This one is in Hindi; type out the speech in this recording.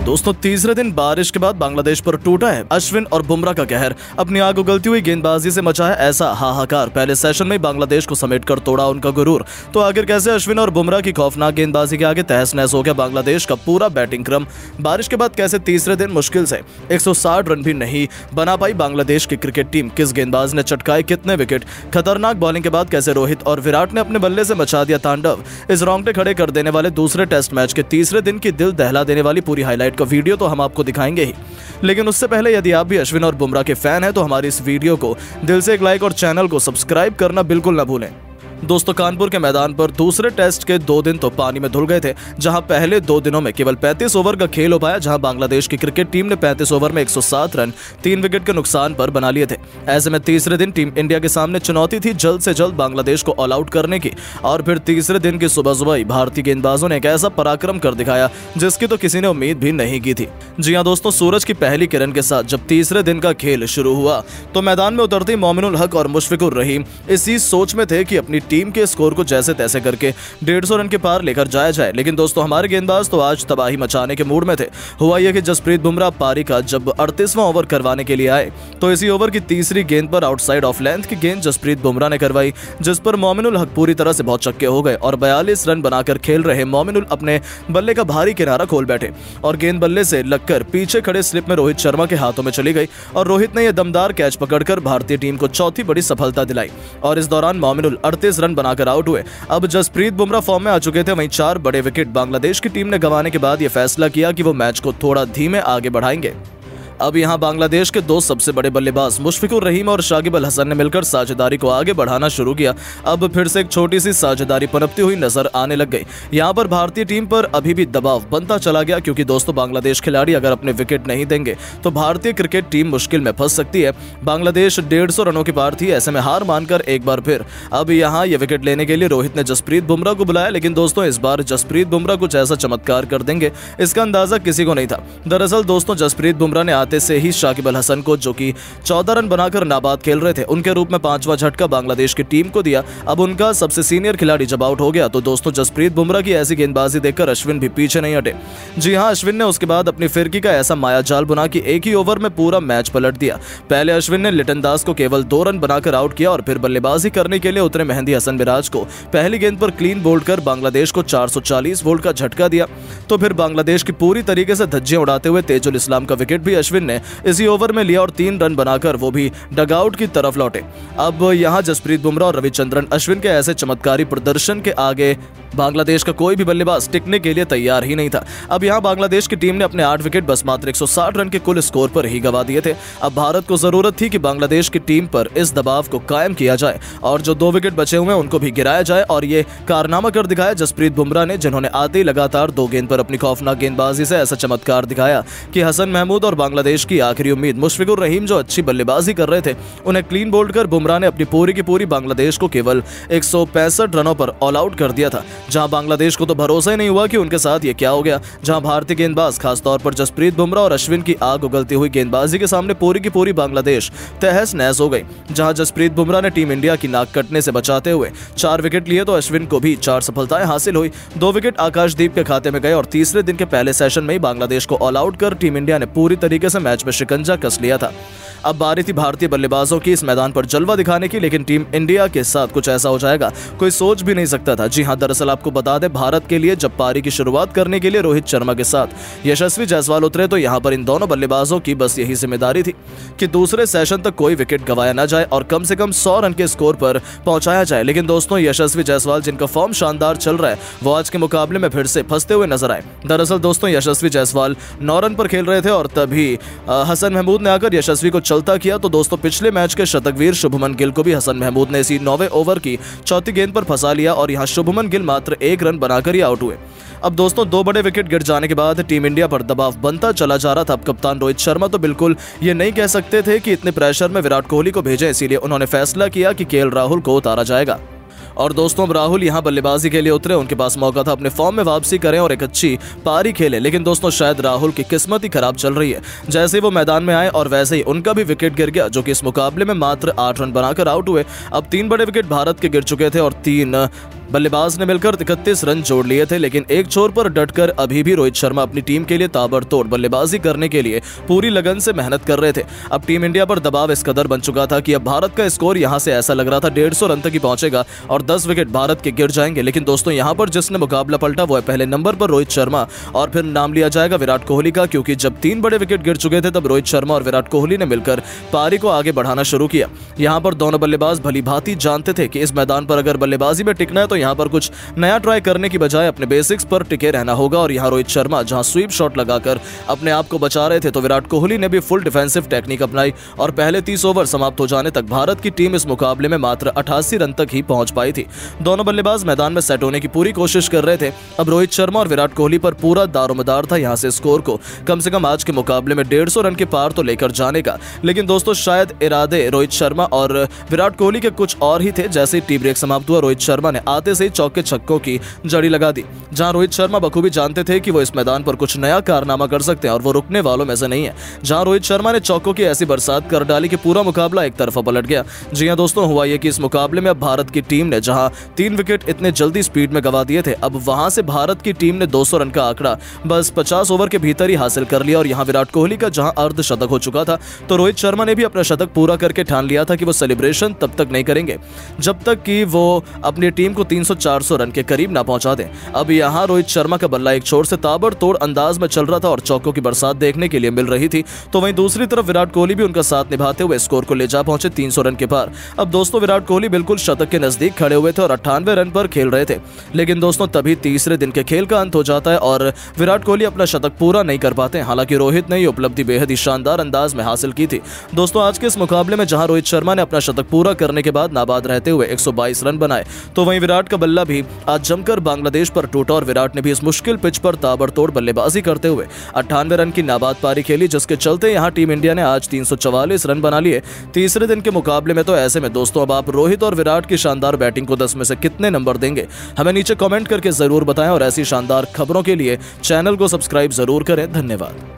दोस्तों तीसरे दिन बारिश के बाद बांग्लादेश पर टूटा है अश्विन और बुमराह का कहर। अपनी आग उगलती हुई गेंदबाजी से मचा है ऐसा हाहाकार। पहले सेशन में बांग्लादेश को समेटकर तोड़ा उनका गुरूर। तो आखिर कैसे अश्विन और बुमराह की खौफनाक गेंदबाजी के आगे तहस नहस हो गया बांग्लादेश का पूरा बैटिंग क्रम। बारिश के बाद कैसे तीसरे दिन मुश्किल से 160 रन भी नहीं बना पाई बांग्लादेश की क्रिकेट टीम। किस गेंदबाज ने चटकाए कितने विकेट। खतरनाक बॉलिंग के बाद कैसे रोहित और विराट ने अपने बल्ले से मचा दिया तांडव। इस रोंगटे खड़े कर देने वाले दूसरे टेस्ट मैच के तीसरे दिन की दिल दहला देने वाली पूरी हाईलाइट का वीडियो तो हम आपको दिखाएंगे ही, लेकिन उससे पहले यदि आप भी अश्विन और बुमराह के फैन हैं तो हमारी इस वीडियो को दिल से एक लाइक और चैनल को सब्सक्राइब करना बिल्कुल ना भूलें। दोस्तों कानपुर के मैदान पर दूसरे टेस्ट के 2 दिन तो पानी में धुल गए थे, जहां पहले 2 दिनों में केवल 35 ओवर का खेल हो पाया, जहां बांग्लादेश की क्रिकेट टीम ने 35 ओवर में 107 रन 3 विकेट के नुकसान पर बना लिए थे। ऐसे में तीसरे दिन टीम इंडिया के सामने चुनौती थी जल्द से जल्द बांग्लादेश को ऑल आउट करने की। और फिर तीसरे दिन की सुबह ही भारतीय गेंदबाजों ने एक ऐसा पराक्रम कर दिखाया जिसकी तो किसी ने उम्मीद भी नहीं की थी। जी हाँ दोस्तों, सूरज की पहली किरण के साथ जब तीसरे दिन का खेल शुरू हुआ तो मैदान में उतरते मोमिनुल हक और मुशफिकुर रहीम इसी सोच में थे कि अपनी टीम के स्कोर को जैसे तैसे करके 150 रन के पार लेकर जाया जाए। लेकिन दोस्तों हमारे गेंदबाज तो आज तबाही मचाने के मूड में थे। हुआ यह कि जसप्रीत बुमराह पारी का जब 38वां ओवर करवाने के लिए आए तो इसी ओवर की तीसरी गेंद पर आउटसाइड ऑफ लेंथ की गेंद जसप्रीत बुमराह ने करवाई, जिस पर मोमिनुल हक पूरी तरह से बहुत चक्के हो गए और 42 रन बनाकर खेल रहे मोमिनुल अपने बल्ले का भारी किनारा खोल बैठे और गेंद बल्ले से लगकर पीछे खड़े स्लिप में रोहित शर्मा के हाथों में चली गई और रोहित ने यह दमदार कैच पकड़कर भारतीय टीम को चौथी बड़ी सफलता दिलाई। और इस दौरान मोमिनुल 38 रन बनाकर आउट हुए। अब जसप्रीत बुमराह फॉर्म में आ चुके थे, वहीं 4 बड़े विकेट बांग्लादेश की टीम ने गंवाने के बाद यह फैसला किया कि वो मैच को थोड़ा धीमे आगे बढ़ाएंगे। अब यहां बांग्लादेश के 2 सबसे बड़े बल्लेबाज मुशफिकुर रहीम और शाकिब अल हसन ने मिलकर साझेदारी को आगे बढ़ाना शुरू किया। अब फिर से एक छोटी सी साझेदारी पनपती हुई नजर आने लग गई। यहां पर भारतीय टीम पर अभी भी दबाव बनता चला गया, क्योंकि दोस्तों बांग्लादेश खिलाड़ी अगर अपने विकेट नहीं देंगे तो भारतीय क्रिकेट टीम मुश्किल में फंस सकती है। बांग्लादेश 150 रनों की पार थी। ऐसे में हार मानकर एक बार फिर अब यहाँ ये विकेट लेने के लिए रोहित ने जसप्रीत बुमराह को बुलाया। लेकिन दोस्तों इस बार जसप्रीत बुमराह कुछ ऐसा चमत्कार कर देंगे इसका अंदाजा किसी को नहीं था। दरअसल दोस्तों जसप्रीत बुमराह ने आते से ही शाकिब अल हसन को, जो कि 14 रन बनाकर नाबाद खेल रहे थे, उनके रूप में 5वां झटका बांग्लादेश की टीम को दिया। अब उनका सबसे सीनियर खिलाड़ी जब आउट हो गया तो दोस्तों जसप्रीत बुमराह की ऐसी गेंदबाजी देखकर अश्विन भी पीछे नहीं हटे। जी हां, अश्विन ने उसके बाद अपनी फिरकी का ऐसा मायाजाल बुना कि एक ही ओवर में पूरा मैच पलट दिया। पहले अश्विन ने लिटन दास को केवल 2 रन बनाकर आउट किया और फिर बल्लेबाजी करने के लिए उतरे मेहंदी हसन मिराज को पहली गेंद पर क्लीन बोल्ड कर बांग्लादेश को 440 वोल्ट का झटका दिया। तो फिर बांग्लादेश की पूरी तरीके से धज्जियां उड़ाते हुए तेजुल इस्लाम का विकेट भी अश्विन ने इसी ओवर में लिया और 3 रन बनाकर वो भी डगआउट की तरफ लौटे। अब यहां जसप्रीत बुमराह और रविचंद्रन अश्विन के ऐसे चमत्कारी प्रदर्शन के आगे बांग्लादेश का कोई भी बल्लेबाज टिकने के लिए तैयार ही नहीं था। अब यहां बांग्लादेश की टीम ने अपने 8 विकेट बस मात्र 160 रन के कुल स्कोर पर ही गंवा दिए थे। अब भारत को जरूरत थी कि बांग्लादेश की टीम पर इस दबाव को कायम किया जाए और जो 2 विकेट बचे हुए हैं उनको भी गिराया जाए। और ये कारनामा कर दिखाया जसप्रीत बुमराह ने, जिन्होंने आते ही लगातार 2 गेंद पर अपनी खौफनाक गेंदबाजी से ऐसा चमत्कार दिखाया कि हसन महमूद और बांग्लादेश की आखिरी उम्मीद मुशफिकुर रहीम जो अच्छी बल्लेबाजी कर रहे थे उन्हें क्लीन बोल्ड कर बुमराह ने अपनी पूरी की पूरी बांग्लादेश को केवल 165 रनों पर ऑल आउट कर दिया था। जहां बांग्लादेश को तो भरोसा ही नहीं हुआ कि उनके साथ ये क्या हो गया, जहां भारतीय गेंदबाज खासतौर पर जसप्रीत बुमराह और अश्विन की आग उगलती हुई गेंदबाजी के सामने पूरी की पूरी बांग्लादेश तहस नहस हो गई। जहां जसप्रीत बुमराह ने टीम इंडिया की नाक कटने से बचाते हुए 4 विकेट लिए तो अश्विन को भी 4 सफलताएं हासिल हुई। 2 विकेट आकाशदीप के खाते में गए और तीसरे दिन के पहले सेशन में ही बांग्लादेश को ऑल आउट कर टीम इंडिया ने पूरी तरीके से मैच में शिकंजा कस लिया था। अब बारी थी भारतीय बल्लेबाजों की इस मैदान पर जलवा दिखाने की, लेकिन टीम इंडिया के साथ कुछ ऐसा हो जाएगा कोई सोच भी नहीं सकता था। जी हां, दरअसल आपको बता दें भारत के लिए जब पारी की शुरुआत करने के लिए रोहित शर्मा के साथ यशस्वी जायसवाल उतरे तो यहां पर इन दोनों बल्लेबाजों की बस यही जिम्मेदारी थी कि दूसरे सेशन तक कोई विकेट गंवाया न जाए और कम से कम 100 रन के स्कोर पर पहुंचाया जाए। लेकिन दोस्तों यशस्वी जायसवाल, जिनका फॉर्म शानदार चल रहा है, वो आज के मुकाबले में फिर से फंसते हुए नजर आए। दरअसल दोस्तों यशस्वी जायसवाल 9 रन पर खेल रहे थे और तभी हसन महमूद ने आकर यशस्वी को चलता किया। तो दोस्तों पिछले मैच के शतकवीर शुभमन गिल को भी हसन महमूद ने इसी 9वें ओवर की चौथी गेंद पर फंसा लिया और यहां शुभमन गिल मात्र 1 रन बनाकर ही आउट हुए। अब दोस्तों 2 बड़े विकेट गिर जाने के बाद टीम इंडिया पर दबाव बनता चला जा रहा था। अब कप्तान रोहित शर्मा तो बिल्कुल ये नहीं कह सकते थे कि इतने प्रेशर में विराट कोहली को भेजें, इसीलिए उन्होंने फैसला किया कि केएल राहुल को उतारा जाएगा। और दोस्तों अब राहुल यहां बल्लेबाजी के लिए उतरे, उनके पास मौका था अपने फॉर्म में वापसी करें और एक अच्छी पारी खेले। लेकिन दोस्तों शायद राहुल की किस्मत ही खराब चल रही है। जैसे ही वो मैदान में आए और वैसे ही उनका भी विकेट गिर गया, जो कि इस मुकाबले में मात्र 8 रन बनाकर आउट हुए। अब 3 बड़े विकेट भारत के गिर चुके थे और 3 बल्लेबाज ने मिलकर 31 रन जोड़ लिए थे, लेकिन एक छोर पर डटकर अभी भी रोहित शर्मा अपनी टीम के लिए ताबड़तोड़ बल्लेबाजी करने के लिए पूरी लगन से मेहनत कर रहे थे। अब टीम इंडिया पर दबाव इस कदर बन चुका था कि अब भारत का स्कोर यहां से ऐसा लग रहा था 150 रन तक ही पहुंचेगा और 10 विकेट भारत के गिर जाएंगे। लेकिन दोस्तों यहां पर जिसने मुकाबला पलटा वो है पहले नंबर पर रोहित शर्मा और फिर नाम लिया जाएगा विराट कोहली का, क्योंकि जब 3 बड़े विकेट गिर चुके थे तब रोहित शर्मा और विराट कोहली ने मिलकर पारी को आगे बढ़ाना शुरू किया। यहां पर दोनों बल्लेबाज भली भांति जानते थे कि इस मैदान पर अगर बल्लेबाजी में टिकना है तो यहां पर कुछ नया ट्राई करने की बजाय अपने बेसिक्स पर टिके रहना होगा। और यहां रोहित शर्मा जहां स्वीप शॉट लगाकर अपने आप को बचा रहे थे तो विराट कोहली ने भी फुल डिफेंसिव टेक्निक अपनाई और पहले 30 ओवर समाप्त हो जाने तक भारत की टीम इस मुकाबले में मात्र 88 रन तक ही पहुंच पाई थी। दोनों बल्लेबाज मैदान में सेट होने की पूरी कोशिश कर रहे थे। अब रोहित शर्मा और विराट कोहली पर पूरा दारोमदार था यहां से स्कोर को कम से कम आज के मुकाबले में 150 रन के पार तो लेकर जाने का। लेकिन दोस्तों शायद इरादे रोहित शर्मा और विराट कोहली के कुछ और ही थे। जैसे टी ब्रेक समाप्त हुआ रोहित शर्मा ने आते से ही चौके छक्कों की जड़ी लगा दी, जहां रोहित शर्मा बखूबी जानते थे कि वो इस मैदान पर कुछ नया कारनामा कर सकते हैं और वो रुकने वालों में से नहीं है। जहां रोहित शर्मा ने चौकों की ऐसी बरसात कर डाली कि पूरा मुकाबला एक तरफा पलट गया। जी हां दोस्तों, हुआ ये कि इस मुकाबले में अब भारत की टीम ने जहां 3 विकेट इतने जल्दी स्पीड में गवा दिए थे, अब वहां से भारत की टीम ने 200 रन का आंकड़ा बस 50 ओवर के भीतर ही हासिल कर लिया। और यहां विराट कोहली का जहां अर्धशतक हो चुका था तो रोहित शर्मा ने भी अपना शतक पूरा करके ठान लिया था कि वो सेलिब्रेशन तब तक नहीं करेंगे जब तक कि वो अपनी टीम को 300-400 रन के करीब ना पहुंचा दें। अब यहां रोहित शर्मा का बल्ला एक छोर से ताबड़तोड़ अंदाज में चल रहा था और चौकों की बरसात देखने के लिए मिल रही थी, तो वहीं दूसरी तरफ विराट कोहली भी उनका साथ निभाते हुए स्कोर को ले जा पहुंचे 300 रन के पार। अब दोस्तों विराट कोहली बिल्कुल शतक के नजदीक खड़े हुए थे और 98 रन पर खेल रहे थे। लेकिन दोस्तों तभी तीसरे दिन के खेल का अंत हो जाता है और विराट कोहली अपना शतक पूरा नहीं कर पाते। हालांकि रोहित ने ये उपलब्धि बेहद ही शानदार अंदाज में हासिल की थी। दोस्तों आज के इस मुकाबले में जहां रोहित शर्मा ने अपना शतक पूरा करने के बाद नाबाद रहते हुए 122 रन बनाए, तो वहीं विराट का बल्ला भी आज जमकर बांग्लादेश पर टूटा और विराट ने भी इस मुश्किल पिच पर ताबड़तोड़ बल्लेबाजी करते हुए 98 रन की नाबाद पारी खेली, जिसके चलते यहां टीम इंडिया ने आज 344 रन बना लिए तीसरे दिन के मुकाबले में। तो ऐसे में दोस्तों अब आप रोहित और विराट की शानदार बैटिंग को 10 में से कितने नंबर देंगे, हमें नीचे कमेंट करके जरूर बताएं और ऐसी शानदार खबरों के लिए चैनल को सब्सक्राइब जरूर करें। धन्यवाद।